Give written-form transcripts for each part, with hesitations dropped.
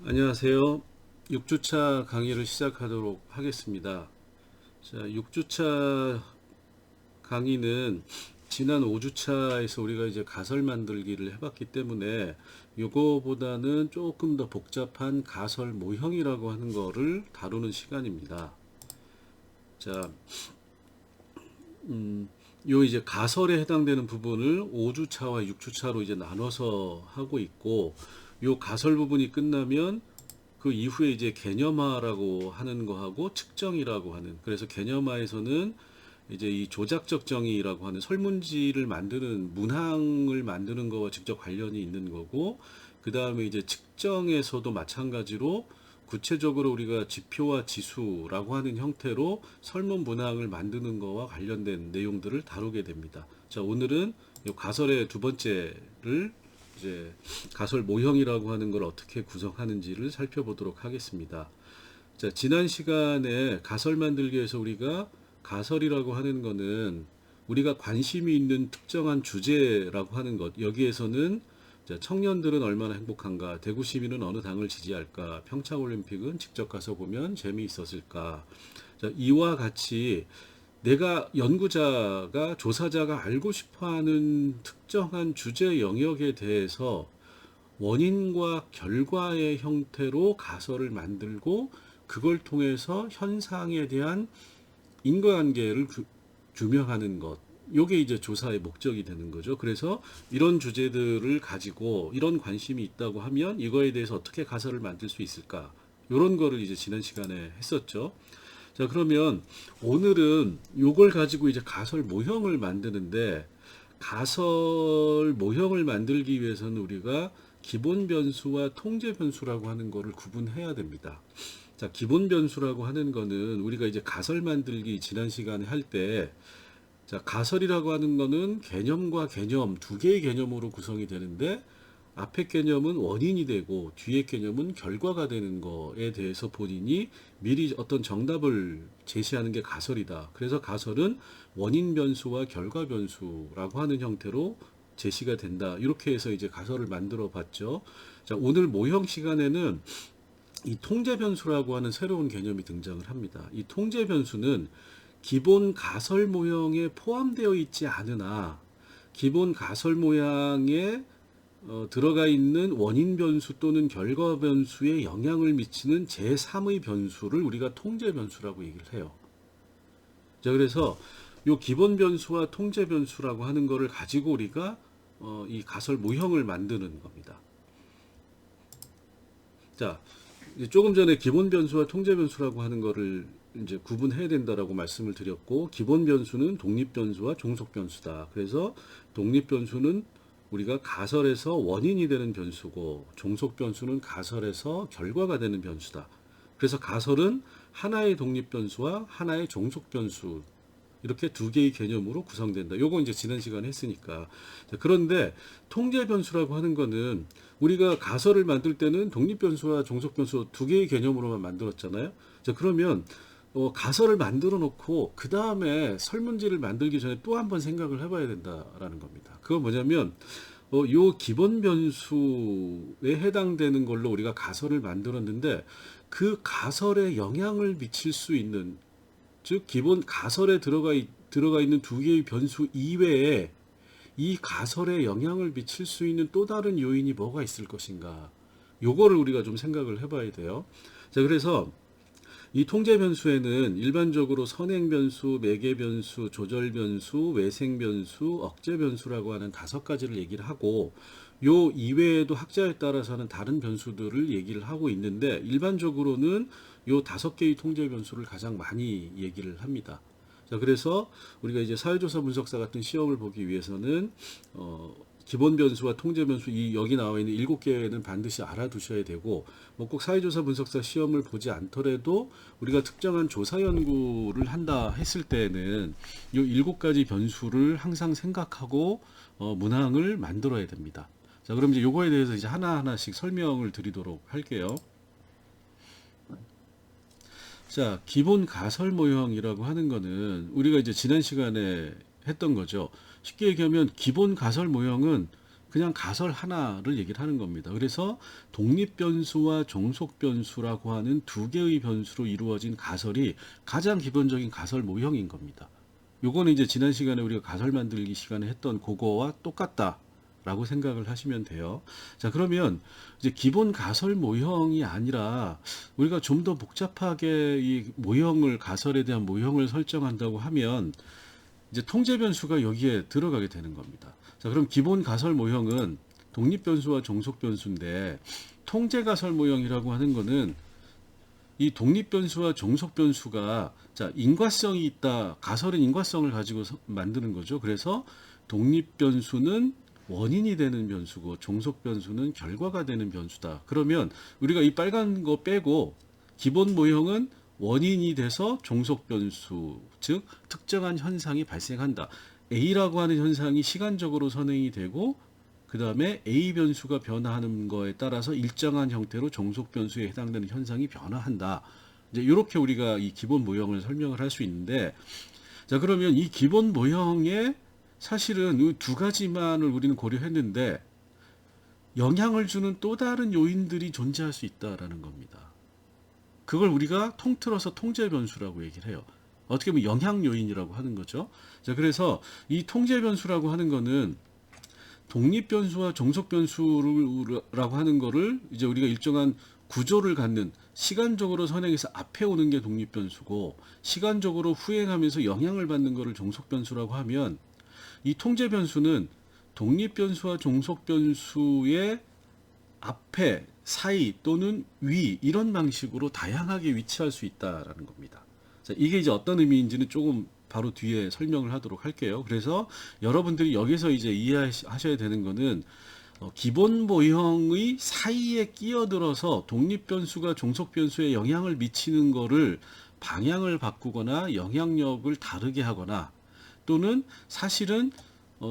안녕하세요. 6주차 강의를 시작하도록 하겠습니다. 자, 6주차 강의는 지난 5주차에서 우리가 이제 가설 만들기를 해봤기 때문에 이거보다는 조금 더 복잡한 가설 모형이라고 하는 거를 다루는 시간입니다. 자, 요 이제 가설에 해당되는 부분을 5주차와 6주차로 이제 나눠서 하고 있고, 요 가설 부분이 끝나면 그 이후에 이제 개념화라고 하는 거하고 측정이라고 하는, 그래서 개념화에서는 이제 이 조작적 정의라고 하는 설문지를 만드는 문항을 만드는 거와 직접 관련이 있는 거고, 그 다음에 이제 측정에서도 마찬가지로 구체적으로 우리가 지표와 지수라고 하는 형태로 설문 문항을 만드는 거와 관련된 내용들을 다루게 됩니다. 자, 오늘은 이 가설의 두 번째를 이제 가설 모형이라고 하는 걸 어떻게 구성하는지를 살펴보도록 하겠습니다. 자, 지난 시간에 가설 만들기에서 우리가 가설이라고 하는 거는 우리가 관심이 있는 특정한 주제라고 하는 것, 여기에서는 자, 청년들은 얼마나 행복한가, 대구 시민은 어느 당을 지지할까, 평창올림픽은 직접 가서 보면 재미있었을까. 자, 이와 같이 내가 연구자가, 조사자가 알고 싶어 하는 특정한 주제 영역에 대해서 원인과 결과의 형태로 가설을 만들고 그걸 통해서 현상에 대한 인과관계를 규명하는 것. 요게 이제 조사의 목적이 되는 거죠. 그래서 이런 주제들을 가지고 이런 관심이 있다고 하면 이거에 대해서 어떻게 가설을 만들 수 있을까? 요런 거를 이제 지난 시간에 했었죠. 자, 그러면 오늘은 요걸 가지고 이제 가설 모형을 만드는데, 가설 모형을 만들기 위해서는 우리가 기본 변수와 통제 변수라고 하는 거를 구분해야 됩니다. 자, 기본 변수라고 하는 거는 우리가 이제 가설 만들기 지난 시간에 할 때, 자, 가설이라고 하는 거는 개념과 개념 두 개의 개념으로 구성이 되는데, 앞에 개념은 원인이 되고 뒤에 개념은 결과가 되는 거에 대해서 본인이 미리 어떤 정답을 제시하는 게 가설이다. 그래서 가설은 원인 변수와 결과 변수라고 하는 형태로 제시가 된다. 이렇게 해서 이제 가설을 만들어 봤죠. 자, 오늘 모형 시간에는 이 통제 변수라고 하는 새로운 개념이 등장을 합니다. 이 통제 변수는 기본 가설 모형에 포함되어 있지 않으나 기본 가설 모양에 들어가 있는 원인 변수 또는 결과 변수에 영향을 미치는 제3의 변수를 우리가 통제 변수라고 얘기를 해요. 자, 그래서 이 기본 변수와 통제 변수라고 하는 거를 가지고 우리가 이 가설 모형을 만드는 겁니다. 자, 조금 전에 기본 변수와 통제 변수라고 하는 거를 이제 구분해야 된다라고 말씀을 드렸고, 기본 변수는 독립 변수와 종속 변수다. 그래서 독립 변수는 우리가 가설에서 원인이 되는 변수고, 종속 변수는 가설에서 결과가 되는 변수다. 그래서 가설은 하나의 독립 변수와 하나의 종속 변수, 이렇게 두 개의 개념으로 구성된다. 요거 이제 지난 시간에 했으니까. 자, 그런데 통제 변수라고 하는 거는 우리가 가설을 만들 때는 독립 변수와 종속 변수 두 개의 개념으로만 만들었잖아요. 자, 그러면 가설을 만들어 놓고 그 다음에 설문지를 만들기 전에 또 한 번 생각을 해봐야 된다라는 겁니다. 그건 뭐냐면 요 기본 변수에 해당되는 걸로 우리가 가설을 만들었는데, 그 가설에 영향을 미칠 수 있는, 즉 기본 가설에 들어가 있는 두 개의 변수 이외에 이 가설에 영향을 미칠 수 있는 또 다른 요인이 뭐가 있을 것인가, 요거를 우리가 좀 생각을 해봐야 돼요. 자, 그래서 이 통제 변수에는 일반적으로 선행 변수, 매개 변수, 조절 변수, 외생 변수, 억제 변수라고 하는 5가지를 얘기를 하고, 요 이외에도 학자에 따라서는 다른 변수들을 얘기를 하고 있는데, 일반적으로는 요 5개의 통제 변수를 가장 많이 얘기를 합니다. 자, 그래서 우리가 이제 사회조사 분석사 같은 시험을 보기 위해서는 기본 변수와 통제 변수, 이 여기 나와 있는 7개는 반드시 알아두셔야 되고, 뭐 꼭 사회조사 분석사 시험을 보지 않더라도 우리가 특정한 조사 연구를 한다 했을 때는 이 7가지 변수를 항상 생각하고 문항을 만들어야 됩니다. 자, 그럼 이제 요거에 대해서 이제 하나하나씩 설명을 드리도록 할게요. 자, 기본 가설 모형이라고 하는 거는 우리가 이제 지난 시간에 했던 거죠. 쉽게 얘기하면 기본 가설 모형은 그냥 가설 하나를 얘기를 하는 겁니다. 그래서 독립변수와 종속변수라고 하는 두 개의 변수로 이루어진 가설이 가장 기본적인 가설 모형인 겁니다. 요거는 이제 지난 시간에 우리가 가설 만들기 시간에 했던 그거와 똑같다라고 생각을 하시면 돼요. 자, 그러면 이제 기본 가설 모형이 아니라 우리가 좀 더 복잡하게 이 모형을, 가설에 대한 모형을 설정한다고 하면 이제 통제 변수가 여기에 들어가게 되는 겁니다. 자, 그럼 기본 가설 모형은 독립 변수와 종속 변수인데, 통제 가설 모형이라고 하는 거는 이 독립 변수와 종속 변수가, 자, 인과성이 있다. 가설은 인과성을 가지고 만드는 거죠. 그래서 독립 변수는 원인이 되는 변수고 종속 변수는 결과가 되는 변수다. 그러면 우리가 이 빨간 거 빼고 기본 모형은 원인이 돼서 종속 변수, 즉 특정한 현상이 발생한다. A라고 하는 현상이 시간적으로 선행이 되고 그 다음에 A 변수가 변화하는 거에 따라서 일정한 형태로 종속 변수에 해당되는 현상이 변화한다. 이제 이렇게 우리가 이 기본 모형을 설명을 할 수 있는데, 자, 그러면 이 기본 모형에 사실은 이 두 가지만을 우리는 고려했는데 영향을 주는 또 다른 요인들이 존재할 수 있다라는 겁니다. 그걸 우리가 통틀어서 통제 변수라고 얘기를 해요. 어떻게 보면 영향 요인이라고 하는 거죠. 자, 그래서 이 통제 변수라고 하는 거는 독립 변수와 종속 변수라고 하는 거를 이제 우리가 일정한 구조를 갖는, 시간적으로 선행해서 앞에 오는 게 독립 변수고 시간적으로 후행하면서 영향을 받는 거를 종속 변수라고 하면, 이 통제 변수는 독립 변수와 종속 변수의 앞에, 사이 또는 위, 이런 방식으로 다양하게 위치할 수 있다라는 겁니다. 자, 이게 이제 어떤 의미인지는 조금 바로 뒤에 설명을 하도록 할게요. 그래서 여러분들이 여기서 이제 이해하셔야 되는 거는 기본 모형의 사이에 끼어들어서 독립 변수가 종속 변수에 영향을 미치는 거를 방향을 바꾸거나 영향력을 다르게 하거나, 또는 사실은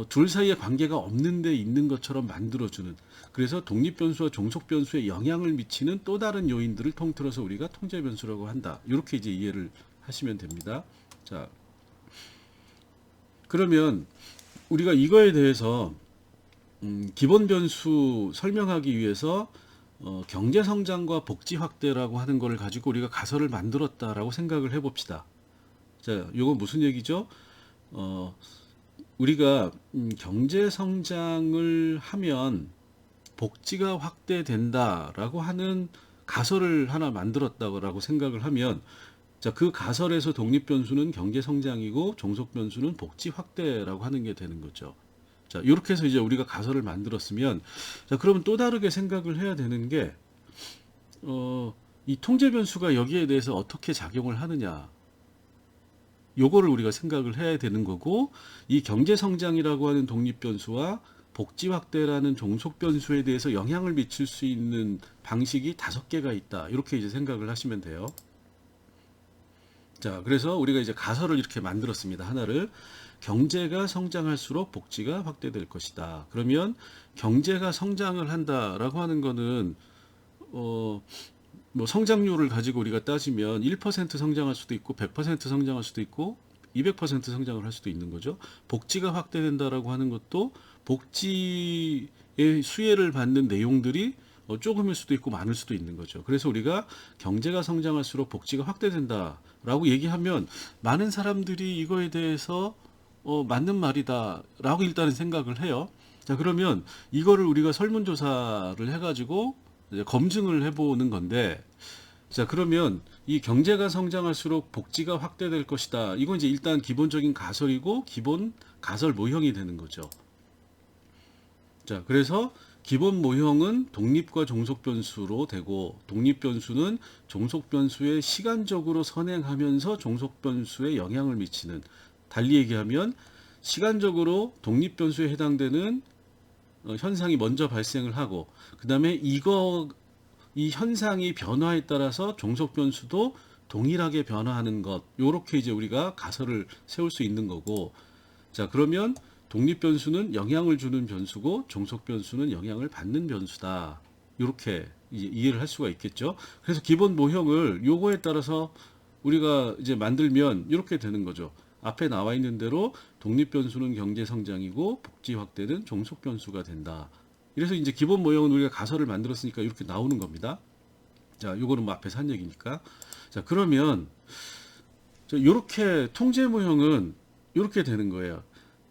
둘 사이의 관계가 없는데 있는 것처럼 만들어주는, 그래서 독립 변수와 종속 변수에 영향을 미치는 또 다른 요인들을 통틀어서 우리가 통제 변수라고 한다. 이렇게 이제 이해를 하시면 됩니다. 자, 그러면 우리가 이거에 대해서 기본 변수 설명하기 위해서 경제 성장과 복지 확대라고 하는 거를 가지고 우리가 가설을 만들었다라고 생각을 해봅시다. 자, 이건 무슨 얘기죠? 우리가 경제 성장을 하면 복지가 확대된다라고 하는 가설을 하나 만들었다고 생각을 하면, 자, 그 가설에서 독립 변수는 경제 성장이고 종속 변수는 복지 확대라고 하는 게 되는 거죠. 자, 이렇게 해서 이제 우리가 가설을 만들었으면, 자, 그러면 또 다르게 생각을 해야 되는 게, 이 통제 변수가 여기에 대해서 어떻게 작용을 하느냐. 요거를 우리가 생각을 해야 되는 거고, 이 경제 성장이라고 하는 독립 변수와 복지 확대라는 종속 변수에 대해서 영향을 미칠 수 있는 방식이 5개가 있다. 이렇게 이제 생각을 하시면 돼요. 자, 그래서 우리가 이제 가설을 이렇게 만들었습니다. 하나를. 경제가 성장할수록 복지가 확대될 것이다. 그러면 경제가 성장을 한다라고 하는 거는 뭐 성장률을 가지고 우리가 따지면 1% 성장할 수도 있고 100% 성장할 수도 있고 200% 성장을 할 수도 있는 거죠. 복지가 확대된다라고 하는 것도 복지의 수혜를 받는 내용들이 조금일 수도 있고 많을 수도 있는 거죠. 그래서 우리가 경제가 성장할수록 복지가 확대된다라고 얘기하면 많은 사람들이 이거에 대해서 맞는 말이다라고 일단은 생각을 해요. 자, 그러면 이거를 우리가 설문조사를 해가지고 이제 검증을 해보는 건데, 자, 그러면 이 경제가 성장할수록 복지가 확대될 것이다. 이건 이제 일단 기본적인 가설이고 기본 가설 모형이 되는 거죠. 자, 그래서 기본 모형은 독립과 종속 변수로 되고, 독립 변수는 종속 변수에 시간적으로 선행하면서 종속 변수에 영향을 미치는, 달리 얘기하면 시간적으로 독립 변수에 해당되는 현상이 먼저 발생을 하고, 그 다음에 이 현상이 변화에 따라서 종속 변수도 동일하게 변화하는 것, 요렇게 이제 우리가 가설을 세울 수 있는 거고, 자, 그러면 독립 변수는 영향을 주는 변수고 종속 변수는 영향을 받는 변수다. 이렇게 이해를 할 수가 있겠죠. 그래서 기본 모형을 요거에 따라서 우리가 이제 만들면 이렇게 되는 거죠. 앞에 나와 있는 대로 독립 변수는 경제 성장이고 복지 확대는 종속 변수가 된다. 이래서 이제 기본 모형은 우리가 가설을 만들었으니까 이렇게 나오는 겁니다. 자, 요거는 뭐 앞에서 한 얘기니까. 자, 그러면 요렇게 통제 모형은 이렇게 되는 거예요.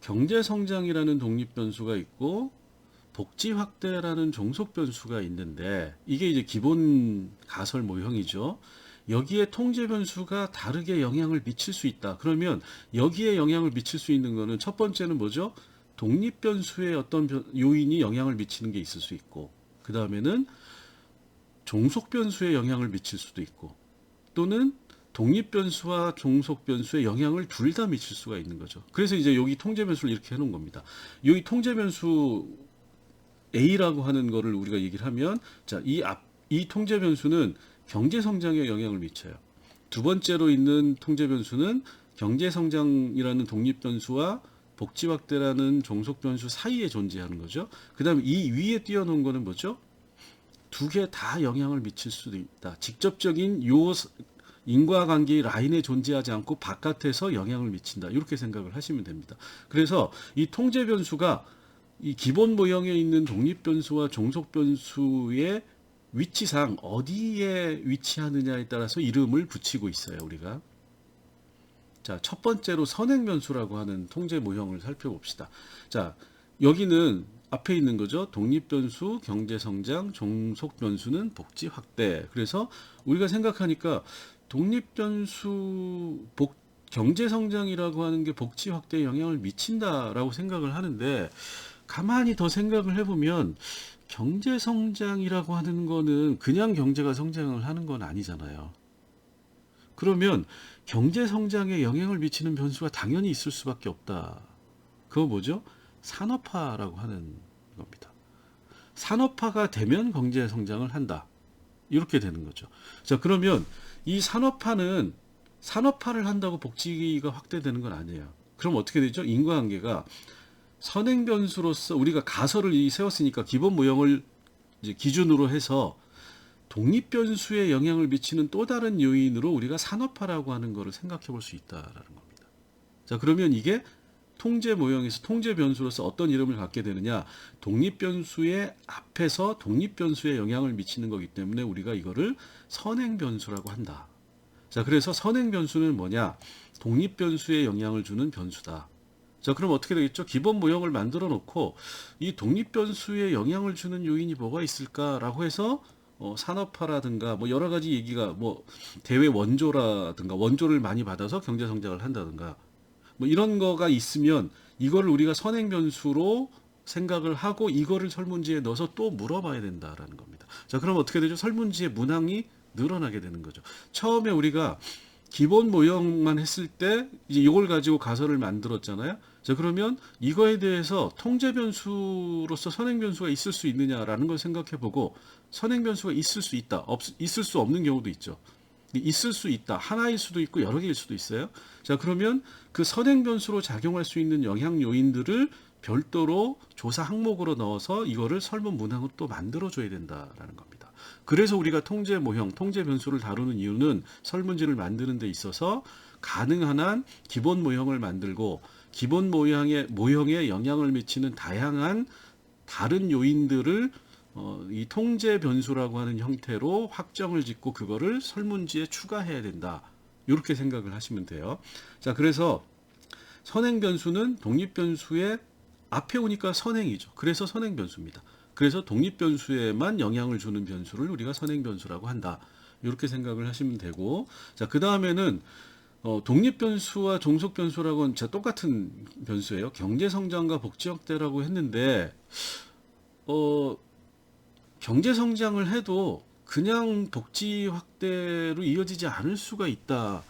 경제 성장이라는 독립 변수가 있고 복지 확대라는 종속 변수가 있는데 이게 이제 기본 가설 모형이죠. 여기에 통제 변수가 다르게 영향을 미칠 수 있다. 그러면 여기에 영향을 미칠 수 있는 거는 첫 번째는 뭐죠? 독립 변수의 어떤 요인이 영향을 미치는 게 있을 수 있고, 그 다음에는 종속 변수에 영향을 미칠 수도 있고, 또는 독립 변수와 종속 변수에 영향을 둘 다 미칠 수가 있는 거죠. 그래서 이제 여기 통제 변수를 이렇게 해놓은 겁니다. 여기 통제 변수 A라고 하는 거를 우리가 얘기를 하면, 자, 이 통제 변수는 경제 성장에 영향을 미쳐요. 두 번째로 있는 통제 변수는 경제 성장이라는 독립 변수와 복지 확대라는 종속 변수 사이에 존재하는 거죠. 그다음에 이 위에 띄워놓은 거는 뭐죠? 두 개 다 영향을 미칠 수도 있다. 직접적인 요 인과관계 라인에 존재하지 않고 바깥에서 영향을 미친다. 이렇게 생각을 하시면 됩니다. 그래서 이 통제 변수가 이 기본 모형에 있는 독립 변수와 종속 변수의 위치상 어디에 위치하느냐에 따라서 이름을 붙이고 있어요, 우리가. 자, 첫 번째로 선행 변수라고 하는 통제 모형을 살펴봅시다. 자, 여기는 앞에 있는 거죠. 독립 변수, 경제 성장, 종속 변수는 복지 확대. 그래서 우리가 생각하니까 독립 변수, 경제 성장이라고 하는 게 복지 확대에 영향을 미친다라고 생각을 하는데, 가만히 더 생각을 해보면 경제 성장이라고 하는 거는 그냥 경제가 성장을 하는 건 아니잖아요. 그러면 경제 성장에 영향을 미치는 변수가 당연히 있을 수밖에 없다. 그거 뭐죠? 산업화라고 하는 겁니다. 산업화가 되면 경제 성장을 한다. 이렇게 되는 거죠. 자, 그러면 이 산업화를 한다고 복지가 확대되는 건 아니에요. 그럼 어떻게 되죠? 인과관계가 선행 변수로서 우리가 가설을 세웠으니까 기본 모형을 이제 기준으로 해서 독립 변수에 영향을 미치는 또 다른 요인으로 우리가 산업화라고 하는 것을 생각해 볼 수 있다라는 겁니다. 자, 그러면 이게 통제 모형에서 통제 변수로서 어떤 이름을 갖게 되느냐? 독립 변수의 앞에서 독립 변수에 영향을 미치는 거기 때문에 우리가 이거를 선행 변수라고 한다. 자, 그래서 선행 변수는 뭐냐? 독립 변수에 영향을 주는 변수다. 자, 그럼 어떻게 되겠죠? 기본 모형을 만들어 놓고 이 독립 변수에 영향을 주는 요인이 뭐가 있을까라고 해서 산업화라든가 뭐 여러 가지 얘기가 뭐 대외 원조라든가 원조를 많이 받아서 경제 성장을 한다든가 뭐 이런 거가 있으면 이거를 우리가 선행 변수로 생각을 하고 이거를 설문지에 넣어서 또 물어봐야 된다라는 겁니다. 자, 그럼 어떻게 되죠? 설문지의 문항이 늘어나게 되는 거죠. 처음에 우리가 기본 모형만 했을 때 이제 이걸 가지고 가설을 만들었잖아요. 자, 그러면 이거에 대해서 통제 변수로서 선행 변수가 있을 수 있느냐라는 걸 생각해 보고 선행 변수가 있을 수 있다, 있을 수 없는 경우도 있죠. 있을 수 있다. 하나일 수도 있고 여러 개일 수도 있어요. 자, 그러면 그 선행 변수로 작용할 수 있는 영향 요인들을 별도로 조사 항목으로 넣어서 이거를 설문 문항으로 또 만들어줘야 된다라는 겁니다. 그래서 우리가 통제 모형, 통제 변수를 다루는 이유는 설문지를 만드는 데 있어서 가능한 한 기본 모형을 만들고 기본 모형에 영향을 미치는 다양한 다른 요인들을 이 통제 변수라고 하는 형태로 확정을 짓고 그거를 설문지에 추가해야 된다. 이렇게 생각을 하시면 돼요. 자, 그래서 선행 변수는 독립 변수의 앞에 오니까 선행이죠. 그래서 선행 변수입니다. 그래서 독립 변수에만 영향을 주는 변수를 우리가 선행 변수라고 한다. 이렇게 생각을 하시면 되고, 자, 그 다음에는 독립 변수와 종속 변수라고는 똑같은 변수예요. 경제 성장과 복지 확대라고 했는데 경제 성장을 해도 그냥 복지 확대로 이어지지 않을 수가 있다.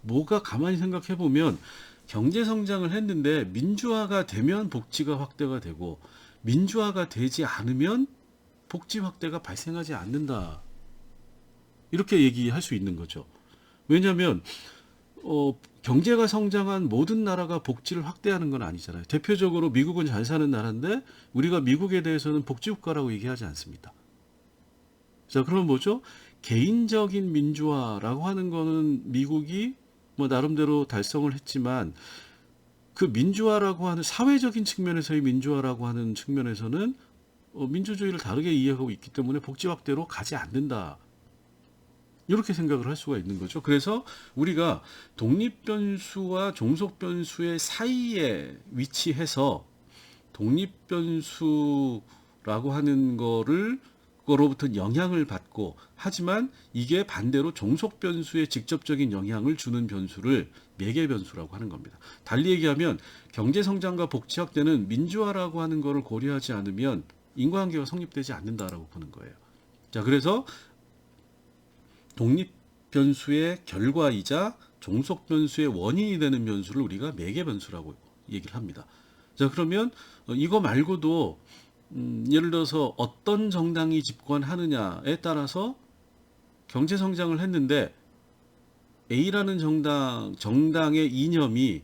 뭐가 가만히 생각해 보면 경제 성장을 했는데 민주화가 되면 복지가 확대가 되고 민주화가 되지 않으면 복지 확대가 발생하지 않는다. 이렇게 얘기할 수 있는 거죠. 왜냐하면 경제가 성장한 모든 나라가 복지를 확대하는 건 아니잖아요. 대표적으로 미국은 잘 사는 나라인데 우리가 미국에 대해서는 복지국가라고 얘기하지 않습니다. 자, 그럼 뭐죠? 개인적인 민주화라고 하는 거는 미국이 뭐 나름대로 달성을 했지만 그 민주화라고 하는 사회적인 측면에서의 민주화라고 하는 측면에서는 민주주의를 다르게 이해하고 있기 때문에 복지 확대로 가지 않는다. 이렇게 생각을 할 수가 있는 거죠. 그래서 우리가 독립 변수와 종속 변수의 사이에 위치해서 독립 변수라고 하는 거로부터 영향을 받고, 하지만 이게 반대로 종속 변수에 직접적인 영향을 주는 변수를 매개 변수라고 하는 겁니다. 달리 얘기하면 경제 성장과 복지 확대는 민주화라고 하는 거를 고려하지 않으면 인과관계가 성립되지 않는다라고 보는 거예요. 자, 그래서 독립 변수의 결과이자 종속 변수의 원인이 되는 변수를 우리가 매개 변수라고 얘기를 합니다. 자, 그러면 이거 말고도 예를 들어서 어떤 정당이 집권하느냐에 따라서 경제 성장을 했는데 A라는 정당의 이념이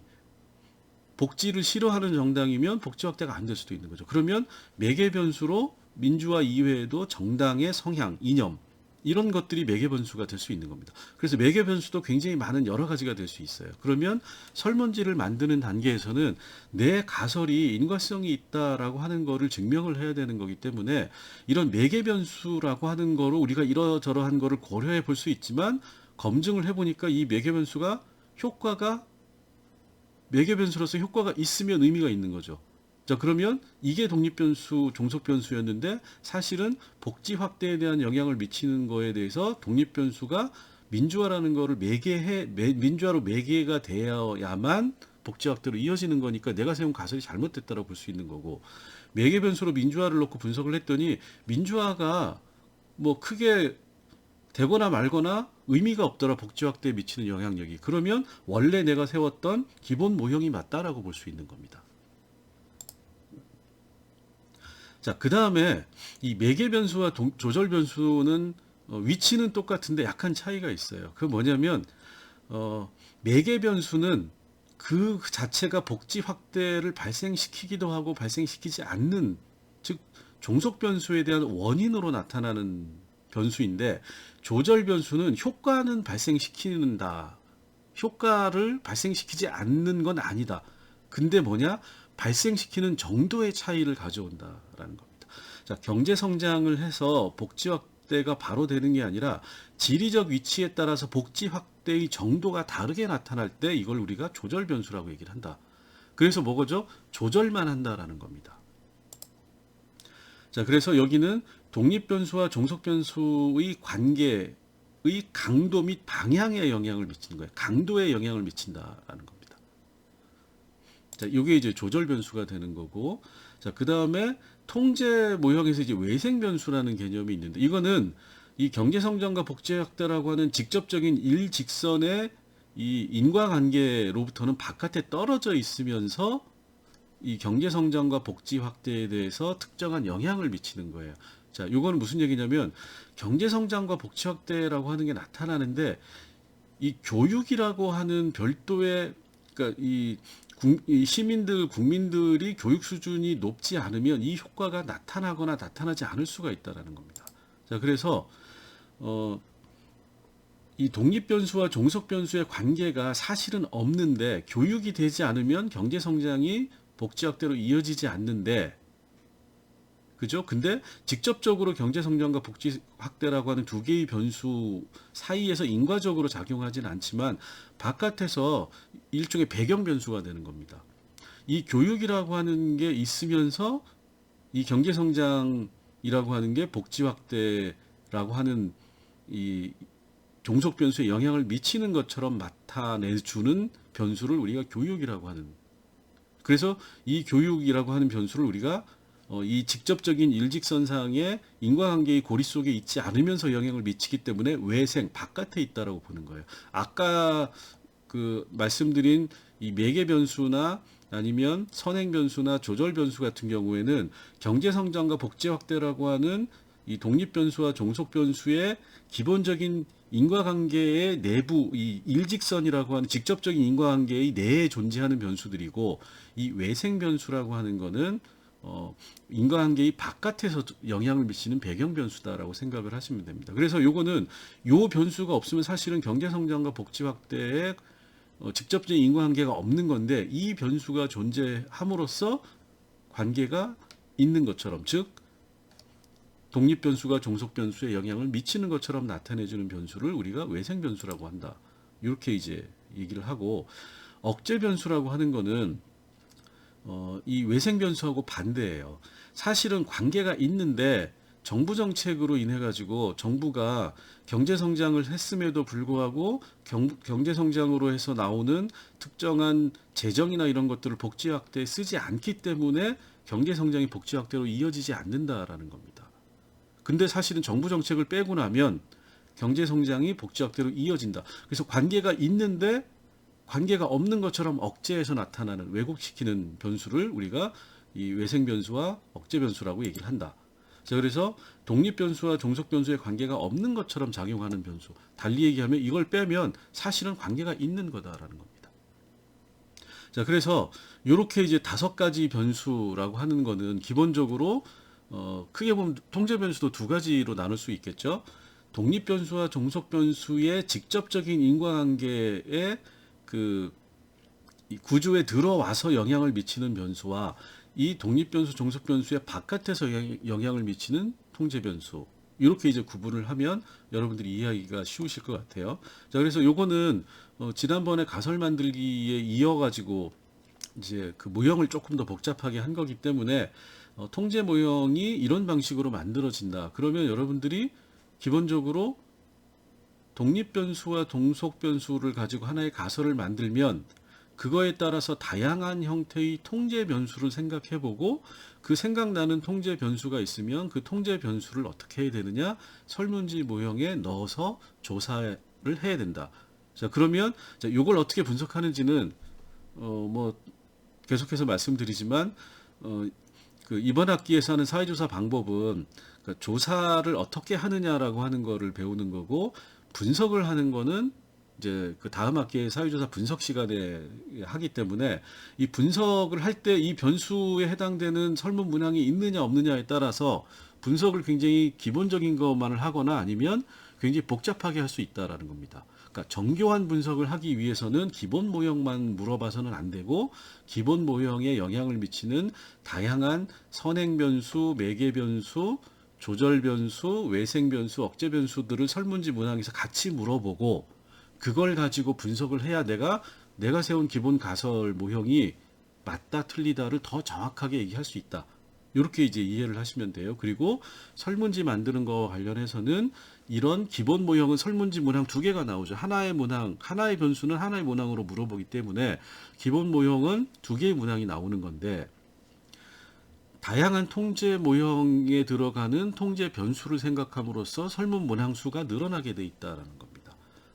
복지를 싫어하는 정당이면 복지 확대가 안 될 수도 있는 거죠. 그러면 매개 변수로 민주화 이외에도 정당의 성향, 이념 이런 것들이 매개 변수가 될 수 있는 겁니다. 그래서 매개 변수도 굉장히 많은 여러 가지가 될 수 있어요. 그러면 설문지를 만드는 단계에서는 내 가설이 인과성이 있다라고 하는 거를 증명을 해야 되는 거기 때문에 이런 매개 변수라고 하는 거로 우리가 이러저러한 거를 고려해 볼 수 있지만 검증을 해보니까 이 매개 변수가 매개 변수로서 효과가 있으면 의미가 있는 거죠. 자, 그러면 이게 독립 변수, 종속 변수였는데 사실은 복지 확대에 대한 영향을 미치는 거에 대해서 독립 변수가 민주화라는 거를 민주화로 매개가 되어야만 복지 확대로 이어지는 거니까 내가 세운 가설이 잘못됐다고 볼 수 있는 거고, 매개 변수로 민주화를 놓고 분석을 했더니 민주화가 뭐 크게 되거나 말거나 의미가 없더라, 복지 확대에 미치는 영향력이. 그러면 원래 내가 세웠던 기본 모형이 맞다라고 볼 수 있는 겁니다. 자, 그 다음에 이 매개 변수와 조절 변수는 위치는 똑같은데 약간 차이가 있어요. 그 뭐냐면 매개 변수는 그 자체가 복지 확대를 발생시키기도 하고 발생시키지 않는, 즉 종속 변수에 대한 원인으로 나타나는 변수인데, 조절 변수는 효과는 발생시키는다. 효과를 발생시키지 않는 건 아니다. 근데 뭐냐? 발생시키는 정도의 차이를 가져온다라는 겁니다. 자, 경제 성장을 해서 복지 확대가 바로 되는 게 아니라 지리적 위치에 따라서 복지 확대의 정도가 다르게 나타날 때 이걸 우리가 조절 변수라고 얘기를 한다. 그래서 뭐죠? 조절만 한다라는 겁니다. 자, 그래서 여기는 독립 변수와 종속 변수의 관계의 강도 및 방향에 영향을 미치는 거예요. 강도에 영향을 미친다라는 겁니다. 자, 이게 이제 조절 변수가 되는 거고, 자, 그 다음에 통제 모형에서 이제 외생 변수라는 개념이 있는데, 이거는 이 경제 성장과 복지 확대라고 하는 직접적인 일직선의 이 인과관계로부터는 바깥에 떨어져 있으면서 이 경제 성장과 복지 확대에 대해서 특정한 영향을 미치는 거예요. 자, 이거는 무슨 얘기냐면 경제 성장과 복지 확대라고 하는 게 나타나는데, 이 교육이라고 하는 별도의, 그러니까 이 국민들이 교육 수준이 높지 않으면 이 효과가 나타나거나 나타나지 않을 수가 있다라는 겁니다. 자, 그래서 이 독립 변수와 종속 변수의 관계가 사실은 없는데, 교육이 되지 않으면 경제 성장이 복지 확대로 이어지지 않는데, 그죠? 근데 직접적으로 경제 성장과 복지 확대라고 하는 두 개의 변수 사이에서 인과적으로 작용하진 않지만 바깥에서 일종의 배경 변수가 되는 겁니다. 이 교육이라고 하는 게 있으면서 이 경제 성장이라고 하는 게 복지 확대라고 하는 이 종속 변수에 영향을 미치는 것처럼 나타내주는 변수를 우리가 교육이라고 하는, 그래서 이 교육이라고 하는 변수를 우리가 이 직접적인 일직선상의 인과관계의 고리 속에 있지 않으면서 영향을 미치기 때문에 외생, 바깥에 있다라고 보는 거예요. 아까 그 말씀드린 이 매개 변수나 아니면 선행 변수나 조절 변수 같은 경우에는 경제 성장과 복지 확대라고 하는 이 독립 변수와 종속 변수의 기본적인 인과관계의 내부, 이 일직선이라고 하는 직접적인 인과관계의 내에 존재하는 변수들이고, 이 외생 변수라고 하는 거는 인과관계의 바깥에서 영향을 미치는 배경 변수다라고 생각을 하시면 됩니다. 그래서 요거는 요 변수가 없으면 사실은 경제 성장과 복지 확대의 직접적인 인과관계가 없는 건데 이 변수가 존재함으로써 관계가 있는 것처럼, 즉 독립 변수가 종속 변수에 영향을 미치는 것처럼 나타내주는 변수를 우리가 외생 변수라고 한다. 이렇게 이제 얘기를 하고, 억제 변수라고 하는 거는 이 외생 변수하고 반대예요. 사실은 관계가 있는데 정부 정책으로 인해 가지고 정부가 경제 성장을 했음에도 불구하고 경제 성장으로 해서 나오는 특정한 재정이나 이런 것들을 복지 확대에 쓰지 않기 때문에 경제 성장이 복지 확대로 이어지지 않는다라는 겁니다. 근데 사실은 정부 정책을 빼고 나면 경제 성장이 복지 확대로 이어진다. 그래서 관계가 있는데 관계가 없는 것처럼 억제해서 나타나는, 왜곡시키는 변수를 우리가 이 외생 변수와 억제 변수라고 얘기를 한다. 자, 그래서 독립 변수와 종속 변수의 관계가 없는 것처럼 작용하는 변수. 달리 얘기하면 이걸 빼면 사실은 관계가 있는 거다라는 겁니다. 자, 그래서 이렇게 이제 5가지 변수라고 하는 거는 기본적으로 크게 보면 통제 변수도 2가지로 나눌 수 있겠죠. 독립 변수와 종속 변수의 직접적인 인과관계에 그 구조에 들어와서 영향을 미치는 변수와 이 독립 변수, 종속 변수의 바깥에서 영향을 미치는 통제 변수, 이렇게 이제 구분을 하면 여러분들이 이해하기가 쉬우실 것 같아요. 자, 그래서 요거는 지난번에 가설 만들기에 이어가지고 이제 그 모형을 조금 더 복잡하게 한 거기 때문에 통제 모형이 이런 방식으로 만들어진다. 그러면 여러분들이 기본적으로 독립 변수와 종속 변수를 가지고 하나의 가설을 만들면 그거에 따라서 다양한 형태의 통제 변수를 생각해보고, 그 생각나는 통제 변수가 있으면 그 통제 변수를 어떻게 해야 되느냐, 설문지 모형에 넣어서 조사를 해야 된다. 자, 그러면 이걸 어떻게 분석하는지는 뭐 계속해서 말씀드리지만 그 이번 학기에서 하는 사회조사 방법은 그러니까 조사를 어떻게 하느냐라고 하는 거를 배우는 거고, 분석을 하는 거는 이제 그 다음 학기에 사회조사 분석 시간에 하기 때문에, 이 분석을 할 때 이 변수에 해당되는 설문 문항이 있느냐 없느냐에 따라서 분석을 굉장히 기본적인 것만을 하거나 아니면 굉장히 복잡하게 할 수 있다라는 겁니다. 그러니까 정교한 분석을 하기 위해서는 기본 모형만 물어봐서는 안 되고, 기본 모형에 영향을 미치는 다양한 선행 변수, 매개 변수, 조절 변수, 외생 변수, 억제 변수들을 설문지 문항에서 같이 물어보고, 그걸 가지고 분석을 해야 내가 세운 기본 가설 모형이 맞다 틀리다를 더 정확하게 얘기할 수 있다. 이렇게 이제 이해를 하시면 돼요. 그리고 설문지 만드는 거와 관련해서는 이런 기본 모형은 설문지 문항 2개가 나오죠. 하나의 문항, 하나의 변수는 하나의 문항으로 물어보기 때문에 기본 모형은 2개의 문항이 나오는 건데, 다양한 통제 모형에 들어가는 통제 변수를 생각함으로써 설문 문항 수가 늘어나게 돼 있다라는 겁니다.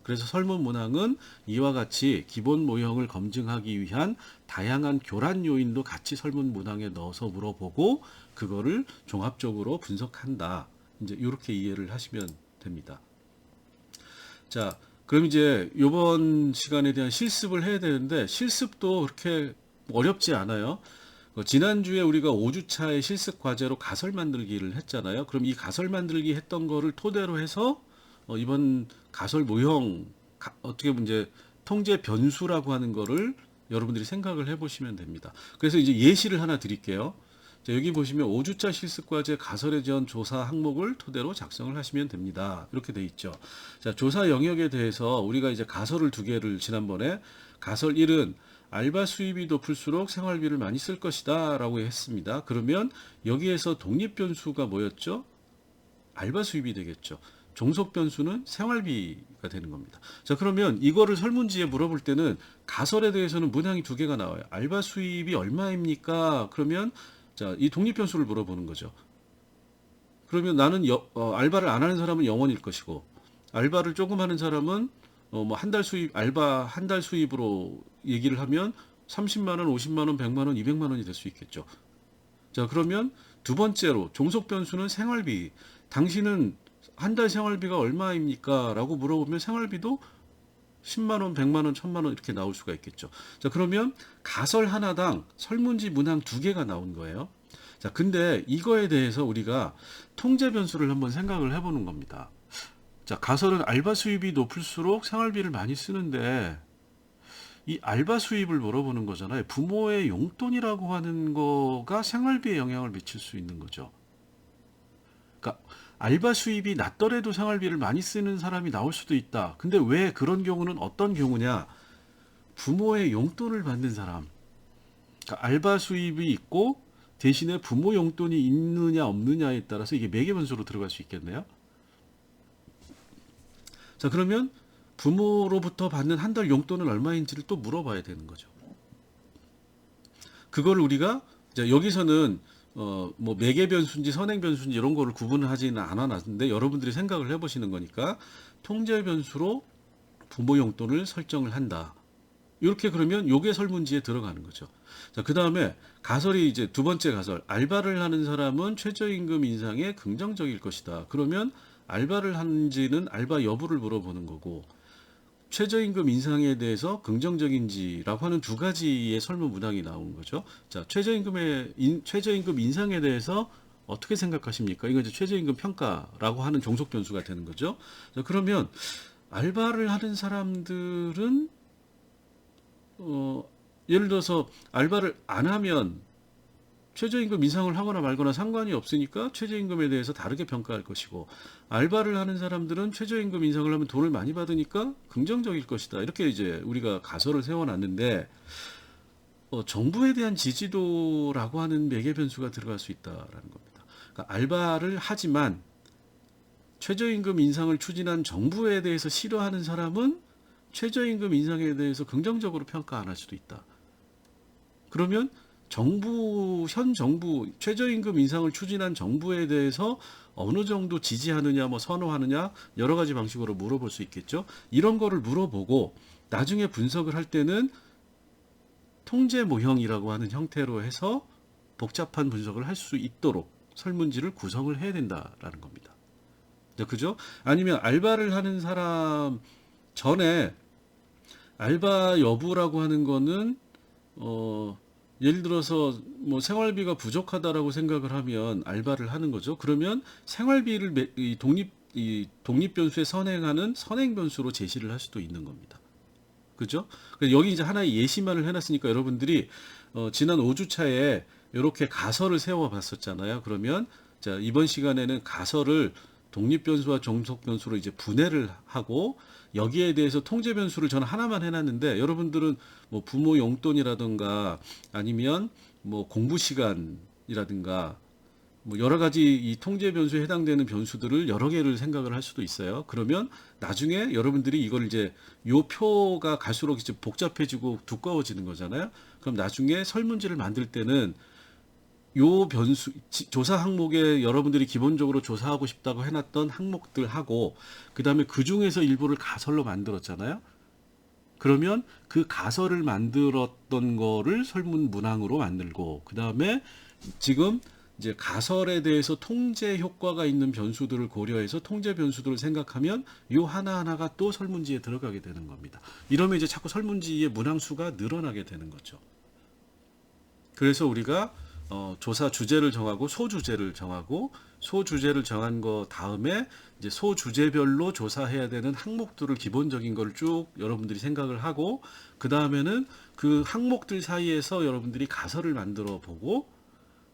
그래서 설문 문항은 이와 같이 기본 모형을 검증하기 위한 다양한 교란 요인도 같이 설문 문항에 넣어서 물어보고 그거를 종합적으로 분석한다. 이제 이렇게 이해를 하시면 됩니다. 자, 그럼 이제 이번 시간에 대한 실습을 해야 되는데, 실습도 그렇게 어렵지 않아요. 지난주에 우리가 5주차의 실습 과제로 가설 만들기를 했잖아요. 그럼 이 가설 만들기 했던 거를 토대로 해서 이번 가설 모형, 어떻게 보면 이제 통제 변수라고 하는 거를 여러분들이 생각을 해보시면 됩니다. 그래서 이제 예시를 하나 드릴게요. 자, 여기 보시면 5주차 실습 과제 가설에 대한 조사 항목을 토대로 작성을 하시면 됩니다. 이렇게 돼 있죠. 자, 조사 영역에 대해서 우리가 이제 가설을 2개를 지난번에, 가설 1은 알바 수입이 높을수록 생활비를 많이 쓸 것이다 라고 했습니다. 그러면 여기에서 독립 변수가 뭐였죠? 알바 수입이 되겠죠. 종속 변수는 생활비가 되는 겁니다. 자, 그러면 이거를 설문지에 물어볼 때는 가설에 대해서는 문항이 2개가 나와요. 알바 수입이 얼마입니까? 그러면 자, 이 독립 변수를 물어보는 거죠. 그러면 나는 알바를 안 하는 사람은 0원일 것이고, 알바를 조금 하는 사람은 뭐 한 달 수입, 알바 한 달 수입으로 얘기를 하면 30만 원, 50만 원, 100만 원, 200만 원이 될 수 있겠죠. 자, 그러면 두 번째로 종속 변수는 생활비. 당신은 한 달 생활비가 얼마입니까? 라고 물어보면 생활비도 10만 원, 100만 원, 1000만 원 이렇게 나올 수가 있겠죠. 자, 그러면 가설 하나당 설문지 문항 2개가 나온 거예요. 자, 근데 이거에 대해서 우리가 통제 변수를 한번 생각을 해보는 겁니다. 자, 가설은 알바 수입이 높을수록 생활비를 많이 쓰는데, 이 알바 수입을 물어보는 거잖아요. 부모의 용돈이라고 하는 거가 생활비에 영향을 미칠 수 있는 거죠. 그러니까 알바 수입이 낮더라도 생활비를 많이 쓰는 사람이 나올 수도 있다. 근데 왜 그런 경우는 어떤 경우냐? 부모의 용돈을 받는 사람. 그러니까 알바 수입이 있고 대신에 부모 용돈이 있느냐 없느냐에 따라서 이게 매개 변수로 들어갈 수 있겠네요. 자, 그러면 부모로부터 받는 한 달 용돈은 얼마인지를 또 물어봐야 되는 거죠. 그걸 우리가 이제 여기서는 뭐 매개 변수인지 선행 변수인지 이런 거를 구분을 하지는 않아놨는데 여러분들이 생각을 해보시는 거니까 통제 변수로 부모 용돈을 설정을 한다. 이렇게 그러면 요게 설문지에 들어가는 거죠. 자, 그 다음에 가설이 이제 두 번째 가설. 알바를 하는 사람은 최저임금 인상에 긍정적일 것이다. 그러면 알바를 하는지는 알바 여부를 물어보는 거고, 최저임금 인상에 대해서 긍정적인지라고 하는 두 가지의 설문 문항이 나오는 거죠. 자, 최저임금 인상에 대해서 어떻게 생각하십니까? 이건 이제 최저임금 평가라고 하는 종속 변수가 되는 거죠. 자, 그러면 알바를 하는 사람들은 예를 들어서 알바를 안 하면 최저임금 인상을 하거나 말거나 상관이 없으니까 최저임금에 대해서 다르게 평가할 것이고, 알바를 하는 사람들은 최저임금 인상을 하면 돈을 많이 받으니까 긍정적일 것이다. 이렇게 이제 우리가 가설을 세워놨는데, 정부에 대한 지지도라고 하는 매개 변수가 들어갈 수 있다라는 겁니다. 그러니까 알바를 하지만 최저임금 인상을 추진한 정부에 대해서 싫어하는 사람은 최저임금 인상에 대해서 긍정적으로 평가 안 할 수도 있다. 그러면 현 정부, 최저임금 인상을 추진한 정부에 대해서 어느 정도 지지하느냐, 뭐 선호하느냐, 여러 가지 방식으로 물어볼 수 있겠죠. 이런 거를 물어보고 나중에 분석을 할 때는 통제 모형이라고 하는 형태로 해서 복잡한 분석을 할 수 있도록 설문지를 구성을 해야 된다라는 겁니다. 그죠? 아니면 알바를 하는 사람 전에 알바 여부라고 하는 거는 예를 들어서 뭐 생활비가 부족하다라고 생각을 하면 알바를 하는 거죠. 그러면 생활비를 독립 변수에 선행하는 선행 변수로 제시를 할 수도 있는 겁니다. 그죠? 여기 이제 하나의 예시만을 해놨으니까 여러분들이 지난 5주차에 이렇게 가설을 세워 봤었잖아요. 그러면 자, 이번 시간에는 가설을 독립 변수와 종속 변수로 이제 분해를 하고 여기에 대해서 통제 변수를 저는 하나만 해놨는데 여러분들은 뭐 부모 용돈이라든가 아니면 뭐 공부 시간이라든가 뭐 여러 가지 이 통제 변수에 해당되는 변수들을 여러 개를 생각을 할 수도 있어요. 그러면 나중에 여러분들이 이걸 이제 요 표가 갈수록 이제 복잡해지고 두꺼워지는 거잖아요. 그럼 나중에 설문지를 만들 때는 요 변수 조사 항목에 여러분들이 기본적으로 조사하고 싶다고 해놨던 항목들하고 그 다음에 그 중에서 일부를 가설로 만들었잖아요. 그러면 그 가설을 만들었던 거를 설문 문항으로 만들고 그 다음에 지금 이제 가설에 대해서 통제 효과가 있는 변수들을 고려해서 통제 변수들을 생각하면 요 하나하나가 또 설문지에 들어가게 되는 겁니다. 이러면 이제 자꾸 설문지의 문항 수가 늘어나게 되는 거죠. 그래서 우리가 조사 주제를 정하고 소주제를 정하고 소주제를 정한 거 다음에 이제 소주제별로 조사해야 되는 항목들을 기본적인 걸 쭉 여러분들이 생각을 하고 그 다음에는 그 항목들 사이에서 여러분들이 가설을 만들어 보고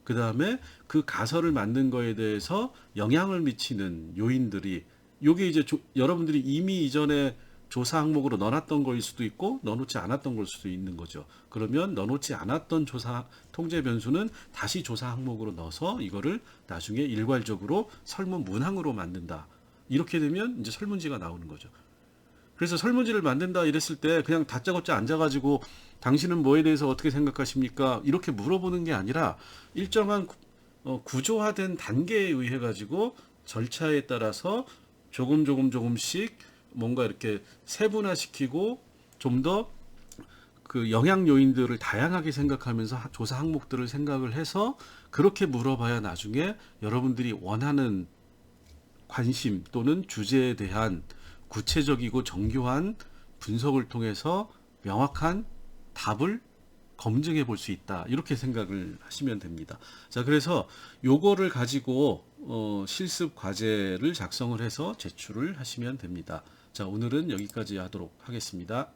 그 다음에 그 가설을 만든 거에 대해서 영향을 미치는 요인들이 요게 이제 여러분들이 이미 이전에 조사 항목으로 넣어놨던 거일 수도 있고 넣어놓지 않았던 걸 수도 있는 거죠. 그러면 넣어놓지 않았던 조사 통제 변수는 다시 조사 항목으로 넣어서 이거를 나중에 일괄적으로 설문 문항으로 만든다. 이렇게 되면 이제 설문지가 나오는 거죠. 그래서 설문지를 만든다 이랬을 때 그냥 다짜고짜 앉아가지고 당신은 뭐에 대해서 어떻게 생각하십니까? 이렇게 물어보는 게 아니라 일정한 구조화된 단계에 의해 가지고 절차에 따라서 조금씩 뭔가 이렇게 세분화시키고 좀 더 그 영향 요인들을 다양하게 생각하면서 조사 항목들을 생각을 해서 그렇게 물어봐야 나중에 여러분들이 원하는 관심 또는 주제에 대한 구체적이고 정교한 분석을 통해서 명확한 답을 검증해 볼 수 있다. 이렇게 생각을 하시면 됩니다. 자, 그래서 요거를 가지고 실습 과제를 작성을 해서 제출을 하시면 됩니다. 자, 오늘은 여기까지 하도록 하겠습니다.